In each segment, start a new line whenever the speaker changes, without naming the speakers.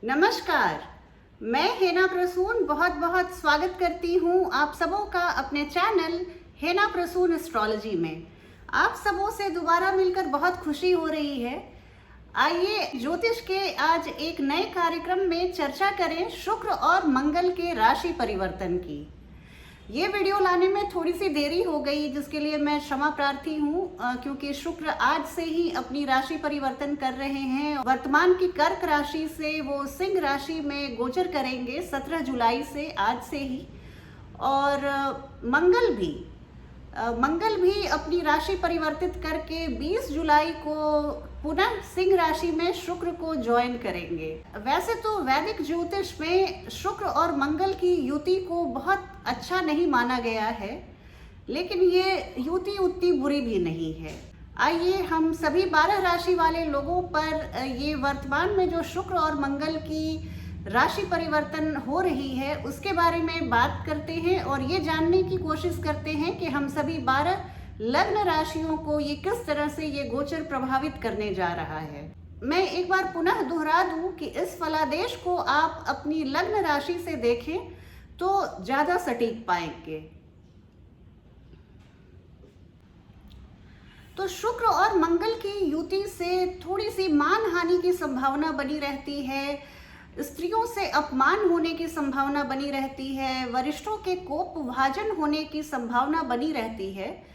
नमस्कार। मैं हेना प्रसून बहुत बहुत स्वागत करती हूँ आप सबों का अपने चैनल हेना प्रसून एस्ट्रोलॉजी में। आप सबों से दोबारा मिलकर बहुत खुशी हो रही है। आइए ज्योतिष के आज एक नए कार्यक्रम में चर्चा करें शुक्र और मंगल के राशि परिवर्तन की। ये वीडियो लाने में थोड़ी सी देरी हो गई, जिसके लिए मैं क्षमा प्रार्थी हूँ, क्योंकि शुक्र आज से ही अपनी राशि परिवर्तन कर रहे हैं। वर्तमान की कर्क राशि से वो सिंह राशि में गोचर करेंगे 17 जुलाई से, आज से ही। और मंगल भी अपनी राशि परिवर्तित करके 20 जुलाई को पुनः सिंह राशि में शुक्र को ज्वाइन करेंगे। वैसे तो वैदिक ज्योतिष में शुक्र और मंगल की युति को बहुत अच्छा नहीं माना गया है, लेकिन ये युति उतनी बुरी भी नहीं है। आइए हम सभी 12 राशि वाले लोगों पर ये वर्तमान में जो शुक्र और मंगल की राशि परिवर्तन हो रही है उसके बारे में बात करते हैं और ये जानने की कोशिश करते हैं कि हम सभी 12 लग्न राशियों को ये किस तरह से ये गोचर प्रभावित करने जा रहा है। मैं एक बार पुनः दोहरा दूं कि इस फलादेश को आप अपनी लग्न राशि से देखें तो ज्यादा सटीक पाएंगे। तो शुक्र और मंगल की युति से थोड़ी सी मान हानि की संभावना बनी रहती है, स्त्रियों से अपमान होने की संभावना बनी रहती है, वरिष्ठों के कोप भाजन होने की संभावना बनी रहती है।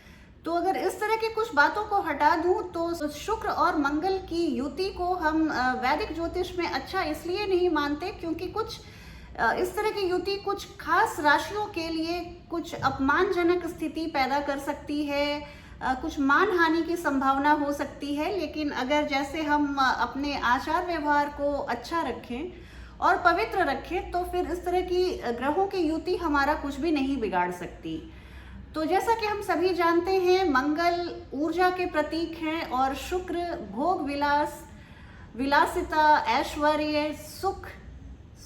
तो अगर इस तरह की कुछ बातों को हटा दूं तो शुक्र और मंगल की युति को हम वैदिक ज्योतिष में अच्छा इसलिए नहीं मानते क्योंकि कुछ इस तरह की युति कुछ खास राशियों के लिए कुछ अपमानजनक स्थिति पैदा कर सकती है, कुछ मान हानि की संभावना हो सकती है। लेकिन अगर जैसे हम अपने आचार व्यवहार को अच्छा रखें और पवित्र रखें तो फिर इस तरह की ग्रहों की युति हमारा कुछ भी नहीं बिगाड़ सकती। तो जैसा कि हम सभी जानते हैं, मंगल ऊर्जा के प्रतीक हैं और शुक्र भोग विलास, विलासिता, ऐश्वर्य, सुख,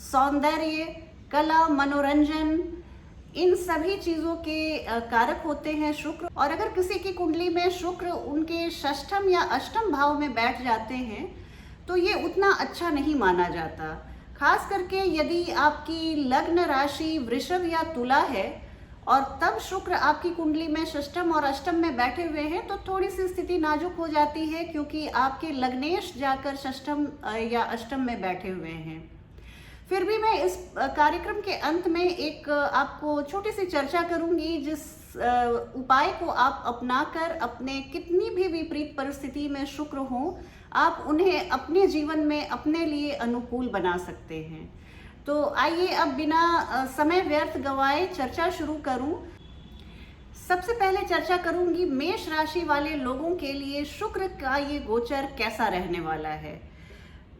सौंदर्य, कला, मनोरंजन, इन सभी चीजों के कारक होते हैं शुक्र। और अगर किसी की कुंडली में शुक्र उनके षष्ठम या अष्टम भाव में बैठ जाते हैं तो ये उतना अच्छा नहीं माना जाता। खास करके यदि आपकी लग्न राशि वृषभ या तुला है और तब शुक्र आपकी कुंडली में षष्ठम और अष्टम में बैठे हुए हैं तो थोड़ी सी स्थिति नाजुक हो जाती है, क्योंकि आपके लग्नेश जाकर षष्ठम या अष्टम में बैठे हुए हैं। फिर भी मैं इस कार्यक्रम के अंत में एक आपको छोटी सी चर्चा करूंगी, जिस उपाय को आप अपनाकर अपने कितनी भी विपरीत परिस्थिति में शुक्र हो, आप उन्हें अपने जीवन में अपने लिए अनुकूल बना सकते हैं। तो आइए अब बिना समय व्यर्थ गवाए चर्चा शुरू करूं। सबसे पहले चर्चा करूंगी मेष राशि वाले लोगों के लिए शुक्र का ये गोचर कैसा रहने वाला है।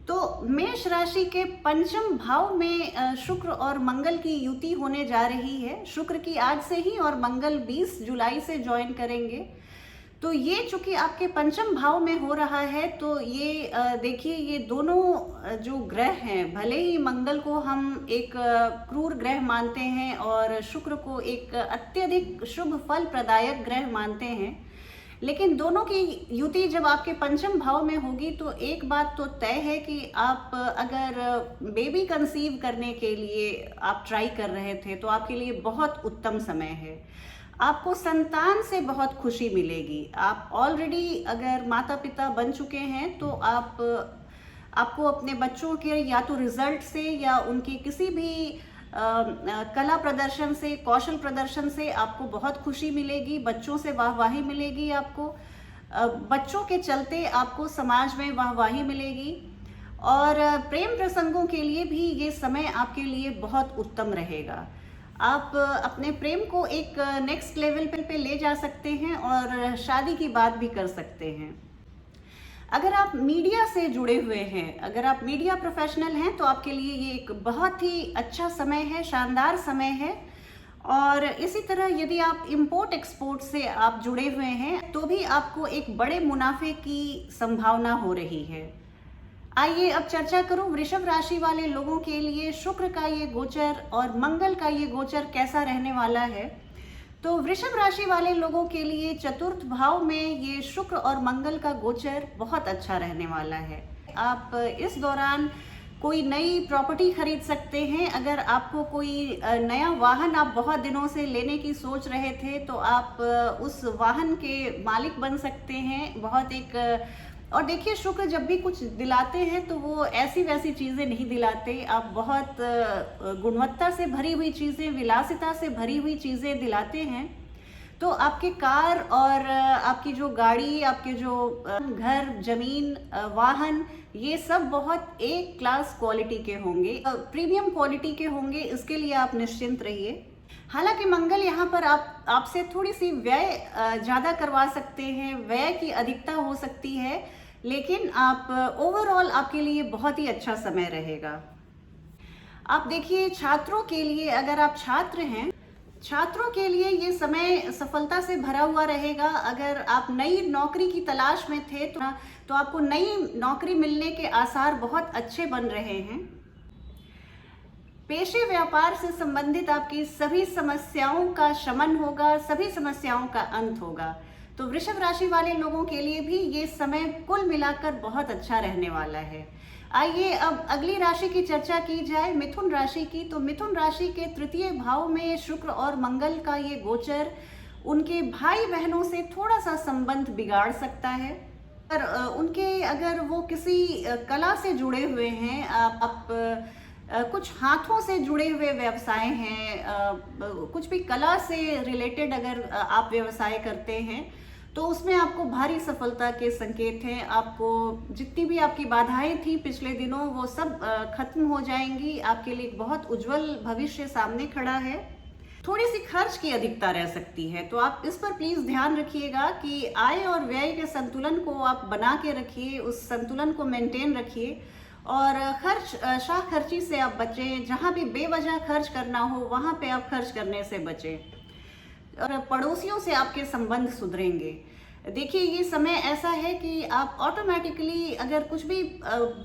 तो मेष राशि के पंचम भाव में शुक्र और मंगल की युति होने जा रही है। शुक्र की आज से ही और मंगल 20 जुलाई से ज्वाइन करेंगे। तो ये चूंकि आपके पंचम भाव में हो रहा है तो ये देखिए, ये दोनों जो ग्रह हैं, भले ही मंगल को हम एक क्रूर ग्रह मानते हैं और शुक्र को एक अत्यधिक शुभ फल प्रदायक ग्रह मानते हैं, लेकिन दोनों की युति जब आपके पंचम भाव में होगी तो एक बात तो तय है कि आप अगर बेबी कंसीव करने के लिए आप ट्राई कर रहे थे तो आपके लिए बहुत उत्तम समय है। आपको संतान से बहुत खुशी मिलेगी। आप ऑलरेडी अगर माता पिता बन चुके हैं तो आपको अपने बच्चों के या तो रिजल्ट से या उनकी किसी भी कला प्रदर्शन से, कौशल प्रदर्शन से आपको बहुत खुशी मिलेगी, बच्चों से वाहवाही मिलेगी, आपको बच्चों के चलते आपको समाज में वाहवाही मिलेगी। और प्रेम प्रसंगों के लिए भी ये समय आपके लिए बहुत उत्तम रहेगा। आप अपने प्रेम को एक नेक्स्ट लेवल पे ले जा सकते हैं और शादी की बात भी कर सकते हैं। अगर आप मीडिया से जुड़े हुए हैं, अगर आप मीडिया प्रोफेशनल हैं तो आपके लिए ये एक बहुत ही अच्छा समय है, शानदार समय है। और इसी तरह यदि आप इंपोर्ट एक्सपोर्ट से आप जुड़े हुए हैं तो भी आपको एक बड़े मुनाफे की संभावना हो रही है। आइए अब चर्चा करूं वृषभ राशि वाले लोगों के लिए शुक्र का ये गोचर और मंगल का ये गोचर कैसा रहने वाला है। तो वृषभ राशि वाले लोगों के लिए चतुर्थ भाव में ये शुक्र और मंगल का गोचर बहुत अच्छा रहने वाला है। आप इस दौरान कोई नई प्रॉपर्टी खरीद सकते हैं। अगर आपको कोई नया वाहन आप बहुत दिनों से लेने की सोच रहे थे तो आप उस वाहन के मालिक बन सकते हैं। बहुत एक और देखिए, शुक्र जब भी कुछ दिलाते हैं तो वो ऐसी वैसी चीज़ें नहीं दिलाते। आप बहुत गुणवत्ता से भरी हुई चीज़ें, विलासिता से भरी हुई चीज़ें दिलाते हैं। तो आपके कार और आपकी जो गाड़ी, आपके जो घर, जमीन, वाहन, ये सब बहुत एक क्लास क्वालिटी के होंगे, प्रीमियम क्वालिटी के होंगे। इसके लिए आप निश्चिंत रहिए। हालांकि मंगल यहाँ पर आपसे थोड़ी सी व्यय ज़्यादा करवा सकते हैं, व्यय की अधिकता हो सकती है, लेकिन आप ओवरऑल आपके लिए बहुत ही अच्छा समय रहेगा। आप देखिए, छात्रों के लिए, अगर आप छात्र हैं, छात्रों के लिए ये समय सफलता से भरा हुआ रहेगा। अगर आप नई नौकरी की तलाश में थे तो आपको नई नौकरी मिलने के आसार बहुत अच्छे बन रहे हैं। पेशे व्यापार से संबंधित आपकी सभी समस्याओं का शमन होगा, सभी समस्याओं का अंत होगा। तो वृषभ राशि वाले लोगों के लिए भी ये समय कुल मिलाकर बहुत अच्छा रहने वाला है। आइए अब अगली राशि की चर्चा की जाए, मिथुन राशि की। तो मिथुन राशि के तृतीय भाव में शुक्र और मंगल का ये गोचर उनके भाई बहनों से थोड़ा सा संबंध बिगाड़ सकता है। पर उनके, अगर वो किसी कला से जुड़े हुए हैं, आप कुछ हाथों से जुड़े हुए व्यवसाय हैं, कुछ भी कला से रिलेटेड अगर आप व्यवसाय करते हैं तो उसमें आपको भारी सफलता के संकेत हैं। आपको जितनी भी आपकी बाधाएं थी पिछले दिनों, वो सब खत्म हो जाएंगी। आपके लिए एक बहुत उज्जवल भविष्य सामने खड़ा है। थोड़ी सी खर्च की अधिकता रह सकती है, तो आप इस पर प्लीज ध्यान रखिएगा कि आय और व्यय के संतुलन को आप बना के रखिए, उस संतुलन को मेंटेन रखिए और शाह खर्ची से आप बचें। जहाँ भी बेवजह खर्च करना हो वहाँ पे आप खर्च करने से बचें और पड़ोसियों से आपके संबंध सुधरेंगे। देखिए, ये समय ऐसा है कि आप ऑटोमेटिकली, अगर कुछ भी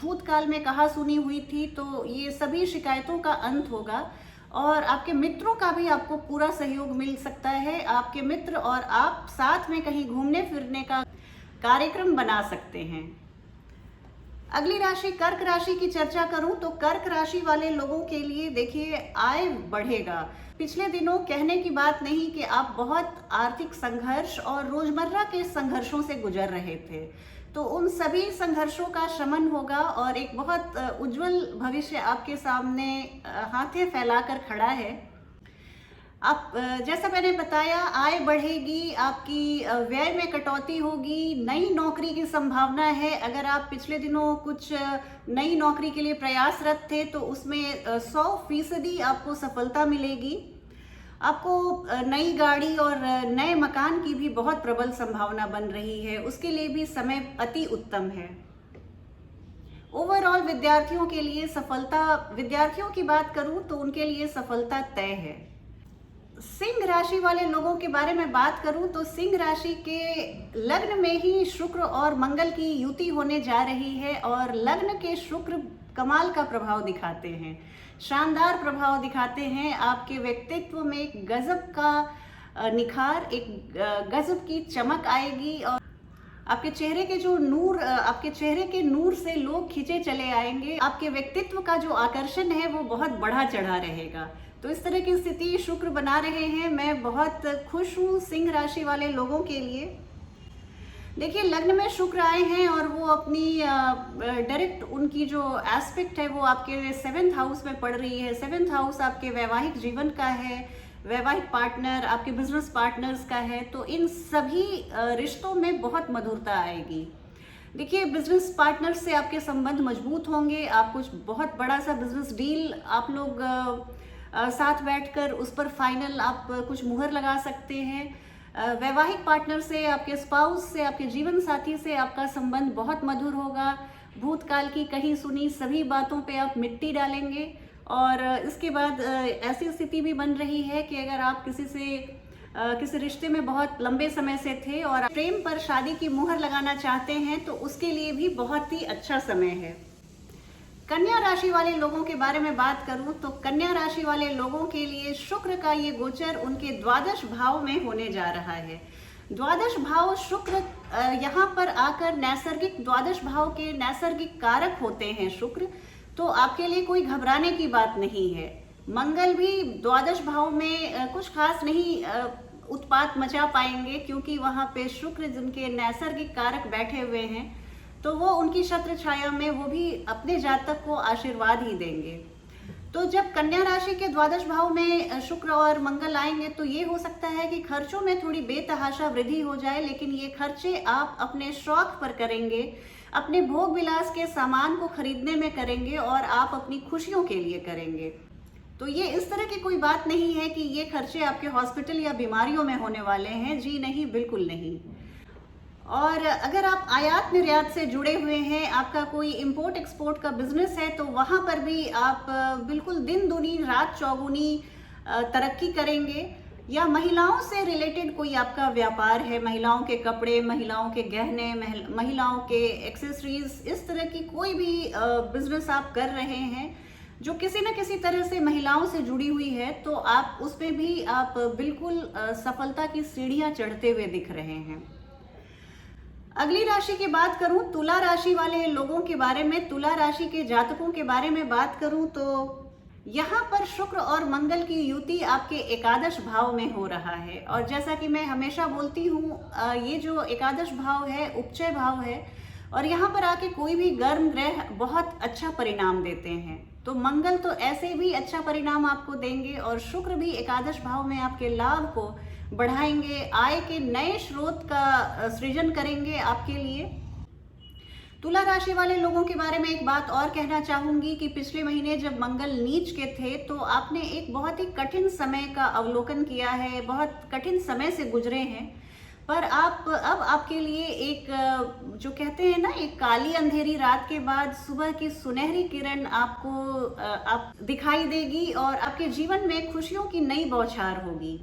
भूतकाल में कहा सुनी हुई थी तो ये सभी शिकायतों का अंत होगा और आपके मित्रों का भी आपको पूरा सहयोग मिल सकता है। आपके मित्र और आप साथ में कहीं घूमने फिरने का कार्यक्रम बना सकते हैं। अगली राशि कर्क राशि की चर्चा करूं तो कर्क राशि वाले लोगों के लिए देखिए, आय बढ़ेगा। पिछले दिनों कहने की बात नहीं कि आप बहुत आर्थिक संघर्ष और रोजमर्रा के संघर्षों से गुजर रहे थे, तो उन सभी संघर्षों का शमन होगा और एक बहुत उज्जवल भविष्य आपके सामने हाथे फैलाकर खड़ा है। आप, जैसा मैंने बताया, आय बढ़ेगी, आपकी व्यय में कटौती होगी, नई नौकरी की संभावना है। अगर आप पिछले दिनों कुछ नई नौकरी के लिए प्रयासरत थे तो उसमें 100% आपको सफलता मिलेगी। आपको नई गाड़ी और नए मकान की भी बहुत प्रबल संभावना बन रही है, उसके लिए भी समय अति उत्तम है। ओवरऑल विद्यार्थियों के लिए सफलता, विद्यार्थियों की बात करूं तो उनके लिए सफलता तय है। सिंह राशि वाले लोगों के बारे में बात करूं तो सिंह राशि के लग्न में ही शुक्र और मंगल की युति होने जा रही है और लग्न के शुक्र कमाल का प्रभाव दिखाते हैं, शानदार प्रभाव दिखाते हैं। आपके व्यक्तित्व में एक गजब का निखार, एक गजब की चमक आएगी और आपके चेहरे के जो नूर, आपके चेहरे के नूर से लोग खींचे चले आएंगे। आपके व्यक्तित्व का जो आकर्षण है वो बहुत बढ़ा चढ़ा रहेगा। तो इस तरह की स्थिति शुक्र बना रहे हैं। मैं बहुत खुश हूँ सिंह राशि वाले लोगों के लिए। देखिए, लग्न में शुक्र आए हैं और वो अपनी डायरेक्ट, उनकी जो एस्पेक्ट है वो आपके 7th हाउस में पड़ रही है। 7th हाउस आपके वैवाहिक जीवन का है, वैवाहिक पार्टनर, आपके बिजनेस पार्टनर्स का है। तो इन सभी रिश्तों में बहुत मधुरता आएगी। देखिए, बिजनेस पार्टनर से आपके संबंध मजबूत होंगे। आप कुछ बहुत बड़ा सा बिजनेस डील आप लोग साथ बैठकर उस पर फाइनल आप कुछ मुहर लगा सकते हैं। वैवाहिक पार्टनर से, आपके स्पाउस से, आपके जीवन साथी से आपका संबंध बहुत मधुर होगा। भूतकाल की कही सुनी सभी बातों पे आप मिट्टी डालेंगे और इसके बाद ऐसी स्थिति भी बन रही है कि अगर आप किसी रिश्ते में बहुत लंबे समय से थे और प्रेम पर शादी की मुहर लगाना चाहते हैं तो उसके लिए भी बहुत ही अच्छा समय है। कन्या राशि वाले लोगों के बारे में बात करूं तो कन्या राशि वाले लोगों के लिए शुक्र का ये गोचर उनके द्वादश भाव में होने जा रहा है। द्वादश भाव शुक्र यहाँ पर आकर नैसर्गिक, द्वादश भाव के नैसर्गिक कारक होते हैं शुक्र। तो आपके लिए कोई घबराने की बात नहीं है। मंगल भी द्वादश भाव में कुछ खास नहीं उत्पात मचा पाएंगे, क्योंकि वहां पे शुक्र जिनके नैसर्गिक कारक बैठे हुए हैं, तो वो उनकी छत्र छाया में वो भी अपने जातक को आशीर्वाद ही देंगे। तो जब कन्या राशि के द्वादश भाव में शुक्र और मंगल आएंगे तो ये हो सकता है कि खर्चों में थोड़ी बेतहाशा वृद्धि हो जाए, लेकिन ये खर्चे आप अपने शौक पर करेंगे, अपने भोग विलास के सामान को खरीदने में करेंगे और आप अपनी खुशियों के लिए करेंगे। तो ये इस तरह की कोई बात नहीं है कि ये खर्चे आपके हॉस्पिटल या बीमारियों में होने वाले हैं, जी नहीं, बिल्कुल नहीं। और अगर आप आयात निर्यात से जुड़े हुए हैं, आपका कोई इंपोर्ट एक्सपोर्ट का बिजनेस है, तो वहाँ पर भी आप बिल्कुल दिन दूनी रात चौगुनी तरक्की करेंगे। या महिलाओं से रिलेटेड कोई आपका व्यापार है, महिलाओं के कपड़े, महिलाओं के गहने, महिलाओं के एक्सेसरीज, इस तरह की कोई भी बिजनेस आप कर रहे हैं जो किसी न किसी तरह से महिलाओं से जुड़ी हुई है, तो आप उसमें भी आप बिल्कुल सफलता की सीढ़ियां चढ़ते हुए दिख रहे हैं। अगली राशि की बात करूं, तुला राशि वाले लोगों के बारे में, तुला राशि के जातकों के बारे में बात करूं तो यहाँ पर शुक्र और मंगल की युति आपके एकादश भाव में हो रहा है। और जैसा कि मैं हमेशा बोलती हूँ, ये जो एकादश भाव है उपचय भाव है, और यहाँ पर आके कोई भी गर्म ग्रह बहुत अच्छा परिणाम देते हैं। तो मंगल तो ऐसे भी अच्छा परिणाम आपको देंगे, और शुक्र भी एकादश भाव में आपके लाभ को बढ़ाएंगे, आय के नए स्रोत का सृजन करेंगे आपके लिए। तुला राशि वाले लोगों के बारे में एक बात और कहना चाहूंगी कि पिछले महीने जब मंगल नीच के थे, तो आपने एक बहुत ही कठिन समय का अवलोकन किया है, बहुत कठिन समय से गुजरे हैं, पर अब आपके लिए एक जो कहते हैं ना, एक काली अंधेरी रात के बाद सुबह की सुनहरी किरण आप दिखाई देगी, और आपके जीवन में खुशियों की नई बौछार होगी।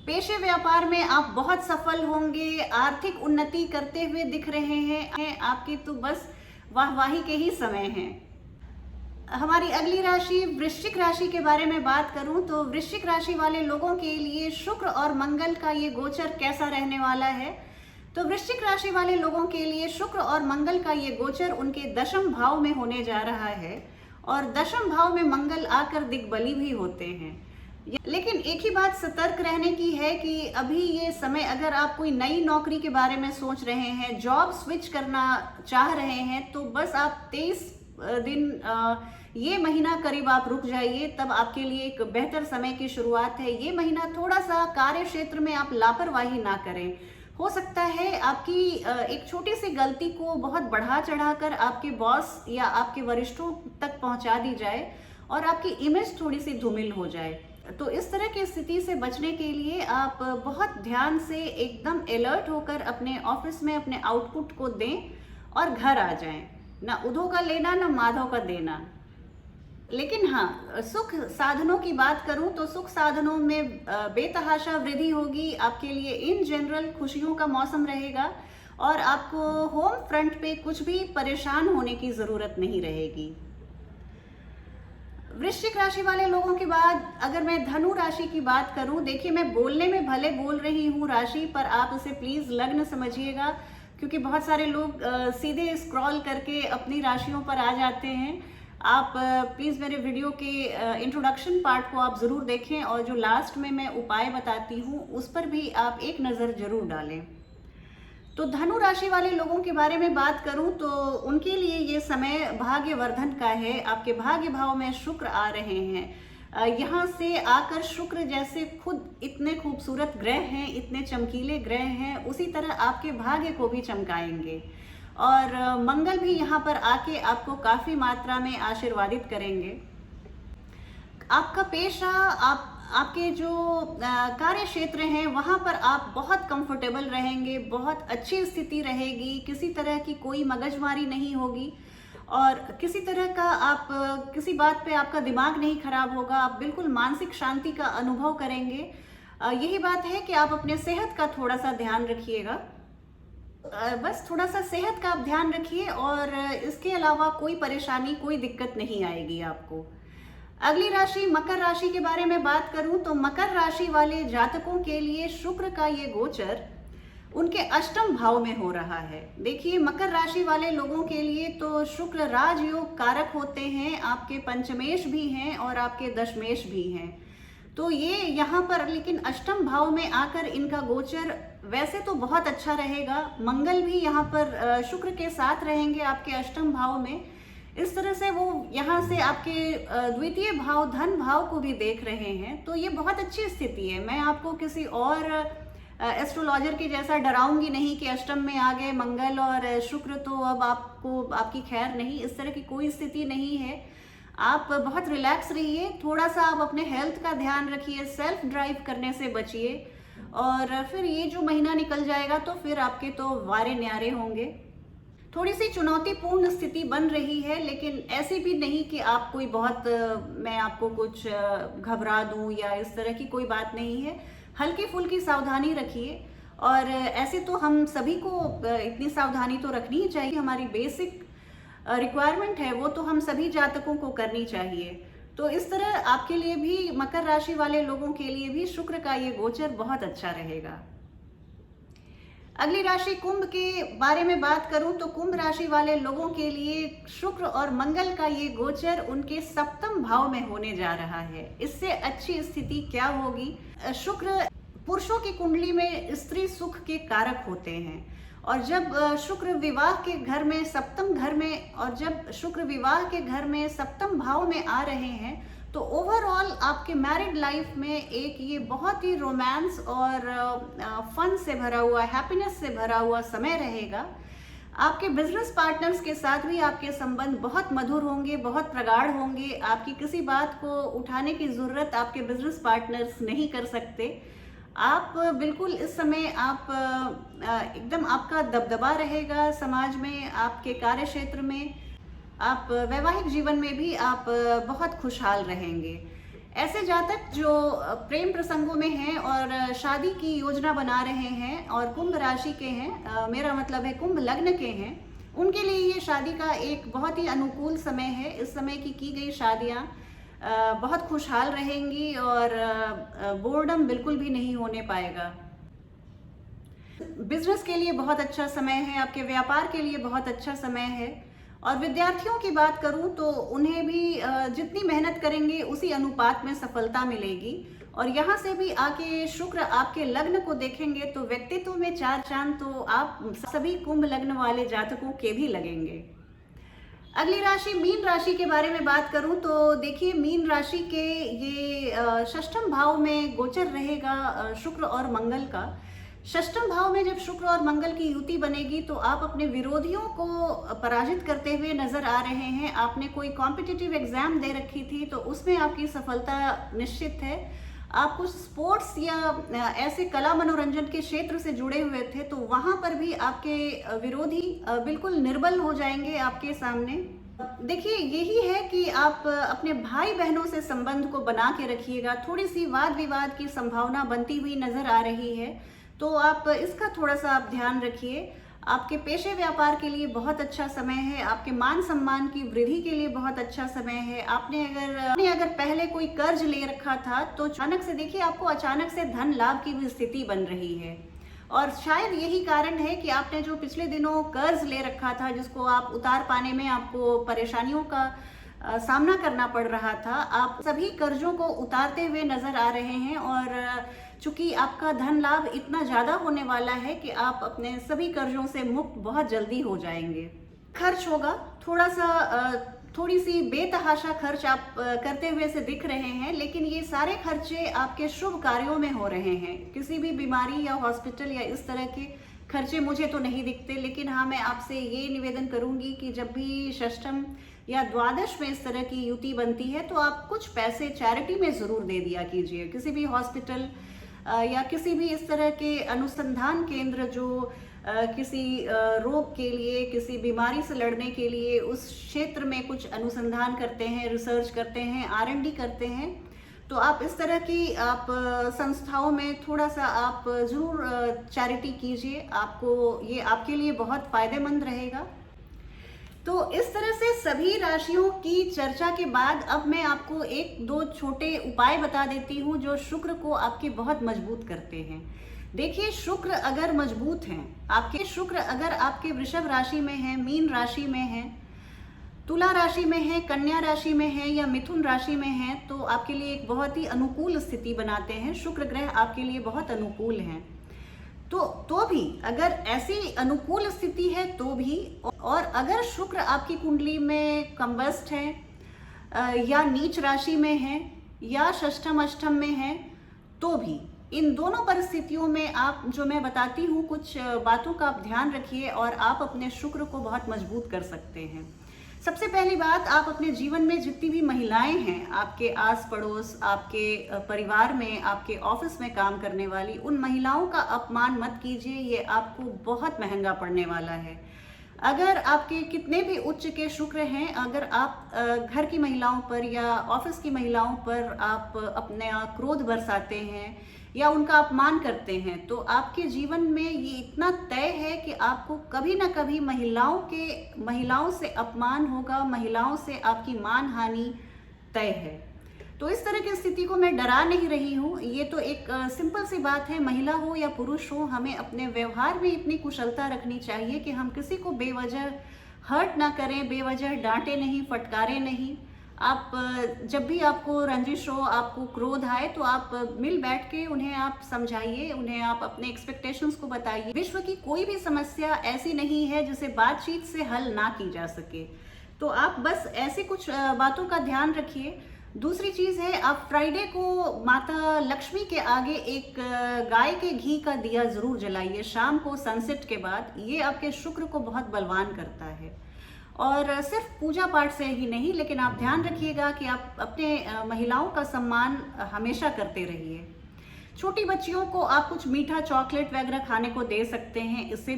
पेशे व्यापार में आप बहुत सफल होंगे, आर्थिक उन्नति करते हुए दिख रहे हैं, आपकी तो बस वाहवाही के ही समय हैं। हमारी अगली राशि वृश्चिक राशि के बारे में बात करूं तो वृश्चिक राशि वाले लोगों के लिए शुक्र और मंगल का ये गोचर कैसा रहने वाला है। तो वृश्चिक राशि वाले लोगों के लिए शुक्र और मंगल का ये गोचर उनके दशम भाव में होने जा रहा है, और दशम भाव में मंगल आकर दिग्बली भी होते हैं। लेकिन एक ही बात सतर्क रहने की है कि अभी ये समय, अगर आप कोई नई नौकरी के बारे में सोच रहे हैं, जॉब स्विच करना चाह रहे हैं, तो बस आप 23 दिन ये महीना करीब आप रुक जाइए, तब आपके लिए एक बेहतर समय की शुरुआत है। ये महीना थोड़ा सा कार्य क्षेत्र में आप लापरवाही ना करें। हो सकता है आपकी एक छोटी सी गलती को बहुत बढ़ा चढ़ाकर आपके बॉस या आपके वरिष्ठों तक पहुंचा दी जाए और आपकी इमेज थोड़ी सी धूमिल हो जाए। तो इस तरह की स्थिति से बचने के लिए आप बहुत ध्यान से एकदम अलर्ट होकर अपने ऑफिस में अपने आउटपुट को दें और घर आ जाएं। ना उधो का लेना, ना माधव का देना। लेकिन हाँ, सुख साधनों की बात करूं तो सुख साधनों में बेतहाशा वृद्धि होगी। आपके लिए इन जनरल खुशियों का मौसम रहेगा, और आपको होम फ्रंट पे कुछ भी परेशान होने की जरूरत नहीं रहेगी। वृश्चिक राशि वाले लोगों के बाद अगर मैं धनु राशि की बात करूं, देखिए मैं बोलने में भले बोल रही हूं राशि, पर आप इसे प्लीज लग्न समझिएगा, क्योंकि बहुत सारे लोग सीधे स्क्रॉल करके अपनी राशियों पर आ जाते हैं। आप प्लीज मेरे वीडियो के इंट्रोडक्शन पार्ट को आप जरूर देखें, और जो लास्ट में मैं उपाय बताती हूँ उस पर भी आप एक नजर जरूर डालें। तो धनु राशि वाले लोगों के बारे में बात करूं तो उनके लिए ये समय भाग्यवर्धन का है। आपके भाग्य भाव में शुक्र आ रहे हैं। यहाँ से आकर शुक्र जैसे खुद इतने खूबसूरत ग्रह हैं, इतने चमकीले ग्रह हैं, उसी तरह आपके भाग्य को भी चमकाएंगे। और मंगल भी यहाँ पर आके आपको काफी मात्रा में आशीर्वादित करेंगे। आपका पेशा, आपके जो कार्य क्षेत्र हैं वहाँ पर आप बहुत कंफर्टेबल रहेंगे, बहुत अच्छी स्थिति रहेगी, किसी तरह की कोई मगजमारी नहीं होगी, और किसी तरह का आप किसी बात पे आपका दिमाग नहीं खराब होगा। आप बिल्कुल मानसिक शांति का अनुभव करेंगे। यही बात है कि आप अपने सेहत का थोड़ा सा ध्यान रखिएगा। बस थोड़ा सा सेहत का आप ध्यान रखिए, और इसके अलावा कोई परेशानी, कोई दिक्कत नहीं आएगी आपको। अगली राशि मकर राशि के बारे में बात करूं तो मकर राशि वाले जातकों के लिए शुक्र का ये गोचर उनके अष्टम भाव में हो रहा है। देखिए, मकर राशि वाले लोगों के लिए तो शुक्र राजयोग कारक होते हैं, आपके पंचमेश भी हैं और आपके दशमेश भी हैं। तो ये यहाँ पर लेकिन अष्टम भाव में आकर इनका गोचर वैसे तो बहुत अच्छा रहेगा। मंगल भी यहाँ पर शुक्र के साथ रहेंगे आपके अष्टम भाव में। इस तरह से वो यहाँ से आपके द्वितीय भाव धन भाव को भी देख रहे हैं, तो ये बहुत अच्छी स्थिति है। मैं आपको किसी और एस्ट्रोलॉजर के जैसा डराऊंगी नहीं कि अष्टम में आ गए मंगल और शुक्र तो अब आपको आपकी खैर नहीं, इस तरह की कोई स्थिति नहीं है। आप बहुत रिलैक्स रहिए, थोड़ा सा आप अपने हेल्थ का ध्यान रखिए, सेल्फ ड्राइव करने से बचिए और फिर ये जो महीना निकल जाएगा तो फिर आपके तो वारे न्यारे होंगे। थोड़ी सी चुनौतीपूर्ण स्थिति बन रही है, लेकिन ऐसी भी नहीं कि आप कोई बहुत मैं आपको कुछ घबरा दूं या इस तरह की कोई बात नहीं है। हल्की फुल्की सावधानी रखिए और ऐसे तो हम सभी को इतनी सावधानी तो रखनी ही चाहिए, हमारी बेसिक रिक्वायरमेंट है, वो तो हम सभी जातकों को करनी चाहिए। तो इस तरह आपके लिए भी, मकर राशि वाले लोगों के लिए भी शुक्र का ये गोचर बहुत अच्छा रहेगा। अगली राशि कुंभ के बारे में बात करूं तो कुंभ राशि वाले लोगों के लिए शुक्र और मंगल का ये गोचर उनके सप्तम भाव में होने जा रहा है। इससे अच्छी स्थिति क्या होगी? शुक्र पुरुषों की कुंडली में स्त्री सुख के कारक होते हैं और जब शुक्र विवाह के घर में सप्तम घर में और जब शुक्र विवाह के घर में सप्तम भाव में आ रहे हैं तो ओवरऑल आपके मैरिड लाइफ में एक ये बहुत ही रोमांस और फन से भरा हुआ, हैप्पीनेस से भरा हुआ समय रहेगा। आपके बिजनेस पार्टनर्स के साथ भी आपके संबंध बहुत मधुर होंगे, बहुत प्रगाढ़ होंगे। आपकी किसी बात को उठाने की जरूरत आपके बिजनेस पार्टनर्स नहीं कर सकते। आप बिल्कुल इस समय आप एकदम आपका दबदबा रहेगा समाज में, आपके कार्य क्षेत्र में, आप वैवाहिक जीवन में भी आप बहुत खुशहाल रहेंगे। ऐसे जातक जो प्रेम प्रसंगों में हैं और शादी की योजना बना रहे हैं और कुंभ राशि के हैं, मेरा मतलब है कुंभ लग्न के हैं, उनके लिए ये शादी का एक बहुत ही अनुकूल समय है। इस समय की गई शादियाँ बहुत खुशहाल रहेंगी और बोर्डम बिल्कुल भी नहीं होने पाएगा। बिजनेस के लिए बहुत अच्छा समय है, आपके व्यापार के लिए बहुत अच्छा समय है। और विद्यार्थियों की बात करूं तो उन्हें भी जितनी मेहनत करेंगे उसी अनुपात में सफलता मिलेगी। और यहाँ से भी आके शुक्र आपके लग्न को देखेंगे तो व्यक्तित्व में चार चांद तो आप सभी कुंभ लग्न वाले जातकों के भी लगेंगे। अगली राशि मीन राशि के बारे में बात करूं तो देखिए, मीन राशि के ये षष्ठम भाव में गोचर रहेगा शुक्र और मंगल का। षष्ठम भाव में जब शुक्र और मंगल की युति बनेगी तो आप अपने विरोधियों को पराजित करते हुए नजर आ रहे हैं। आपने कोई कॉम्पिटिटिव एग्जाम दे रखी थी तो उसमें आपकी सफलता निश्चित है। आप कुछ स्पोर्ट्स या ऐसे कला मनोरंजन के क्षेत्र से जुड़े हुए थे तो वहां पर भी आपके विरोधी बिल्कुल निर्बल हो जाएंगे आपके सामने। देखिए, यही है कि आप अपने भाई बहनों से संबंध को बना के रखिएगा। थोड़ी सी वाद विवाद की संभावना बनती हुई नजर आ रही है, तो आप इसका थोड़ा सा आप ध्यान रखिए। आपके पेशे व्यापार के लिए बहुत अच्छा समय है, आपके मान सम्मान की वृद्धि के लिए बहुत अच्छा समय है। आपने अगर पहले कोई कर्ज ले रखा था तो अचानक से देखिए आपको अचानक से धन लाभ की भी स्थिति बन रही है। और शायद यही कारण है कि आपने जो पिछले दिनों कर्ज ले रखा था जिसको आप उतार पाने में आपको परेशानियों का सामना करना पड़ रहा था, आप सभी कर्जों को उतारते हुए नजर आ रहे हैं। और चूंकि आपका धन लाभ इतना ज्यादा होने वाला है कि आप अपने सभी कर्जों से मुक्त बहुत जल्दी हो जाएंगे। खर्च होगा थोड़ा सा, थोड़ी सी बेतहाशा खर्च आप करते हुए से दिख रहे हैं, लेकिन ये सारे खर्चे आपके शुभ कार्यों में हो रहे हैं। किसी भी बीमारी या हॉस्पिटल या इस तरह के खर्चे मुझे तो नहीं दिखते। लेकिन हाँ, मैं आपसे ये निवेदन करूंगी कि जब भी षष्ठम या द्वादश में इस तरह की युति बनती है तो आप कुछ पैसे चैरिटी में जरूर दे दिया कीजिए। किसी भी हॉस्पिटल या किसी भी इस तरह के अनुसंधान केंद्र जो किसी रोग के लिए, किसी बीमारी से लड़ने के लिए उस क्षेत्र में कुछ अनुसंधान करते हैं, रिसर्च करते हैं, R&D करते हैं, तो आप इस तरह की आप संस्थाओं में थोड़ा सा आप जरूर चैरिटी कीजिए। आपको ये आपके लिए बहुत फायदेमंद रहेगा। तो इस तरह से सभी राशियों की चर्चा के बाद अब मैं आपको एक दो छोटे उपाय बता देती हूँ जो शुक्र को आपके बहुत मजबूत करते हैं। देखिए, शुक्र अगर मजबूत हैं, आपके शुक्र अगर आपके वृषभ राशि में है, मीन राशि में है, तुला राशि में है, कन्या राशि में है या मिथुन राशि में है, तो आपके लिए एक बहुत ही अनुकूल स्थिति बनाते हैं। शुक्र ग्रह आपके लिए बहुत अनुकूल हैं। तो भी अगर ऐसी अनुकूल स्थिति है तो भी, और अगर शुक्र आपकी कुंडली में कम्बस्ट है या नीच राशि में है या षष्ठम अष्टम में है, तो भी इन दोनों परिस्थितियों में आप, जो मैं बताती हूँ, कुछ बातों का आप ध्यान रखिए और आप अपने शुक्र को बहुत मजबूत कर सकते हैं। सबसे पहली बात, आप अपने जीवन में जितनी भी महिलाएं हैं, आपके आस पड़ोस, आपके परिवार में, आपके ऑफिस में काम करने वाली, उन महिलाओं का अपमान मत कीजिए। ये आपको बहुत महंगा पड़ने वाला है। अगर आपके कितने भी उच्च के शुक्र हैं, अगर आप घर की महिलाओं पर या ऑफिस की महिलाओं पर आप अपना क्रोध बरसाते हैं या उनका अपमान करते हैं, तो आपके जीवन में ये इतना तय है कि आपको कभी ना कभी महिलाओं से अपमान होगा, महिलाओं से आपकी मान हानि तय है। तो इस तरह की स्थिति को मैं डरा नहीं रही हूँ। ये तो एक सिंपल सी बात है, महिला हो या पुरुष हो, हमें अपने व्यवहार में इतनी कुशलता रखनी चाहिए कि हम किसी को बेवजह हर्ट ना करें, बेवजह डांटे नहीं, फटकारे नहीं। आप जब भी आपको रंजिश हो, आपको क्रोध आए, तो आप मिल बैठ के उन्हें आप समझाइए, उन्हें आप अपने एक्सपेक्टेशंस को बताइए। विश्व की कोई भी समस्या ऐसी नहीं है जिसे बातचीत से हल ना की जा सके। तो आप बस ऐसे कुछ बातों का ध्यान रखिए। दूसरी चीज है, आप फ्राइडे को माता लक्ष्मी के आगे एक गाय के घी का दिया जरूर जलाइए शाम को सनसेट के बाद। ये आपके शुक्र को बहुत बलवान करता है। और सिर्फ पूजा पाठ से ही नहीं, लेकिन आप ध्यान रखिएगा कि आप अपने महिलाओं का सम्मान हमेशा करते रहिए। छोटी बच्चियों को आप कुछ मीठा चॉकलेट वगैरह खाने को दे सकते हैं, इससे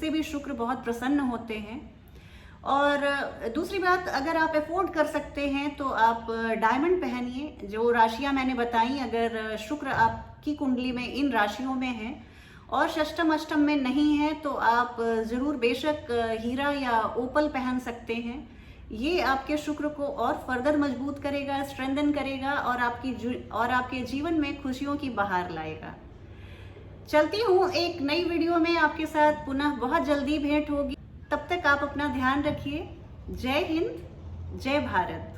भी शुक्र बहुत प्रसन्न होते हैं। और दूसरी बात, अगर आप अफोर्ड कर सकते हैं तो आप डायमंड पहनिए। जो राशियां मैंने बताई, अगर शुक्र आपकी कुंडली में इन राशियों में है और षष्टम अष्टम में नहीं है, तो आप जरूर बेशक हीरा या ओपल पहन सकते हैं। ये आपके शुक्र को और फर्दर मजबूत करेगा, स्ट्रेंथन करेगा और आपके जीवन में खुशियों की बहार लाएगा। चलती हूँ, एक नई वीडियो में आपके साथ पुनः बहुत जल्दी भेंट होगी। तब तक आप अपना ध्यान रखिए। जय हिंद, जय भारत।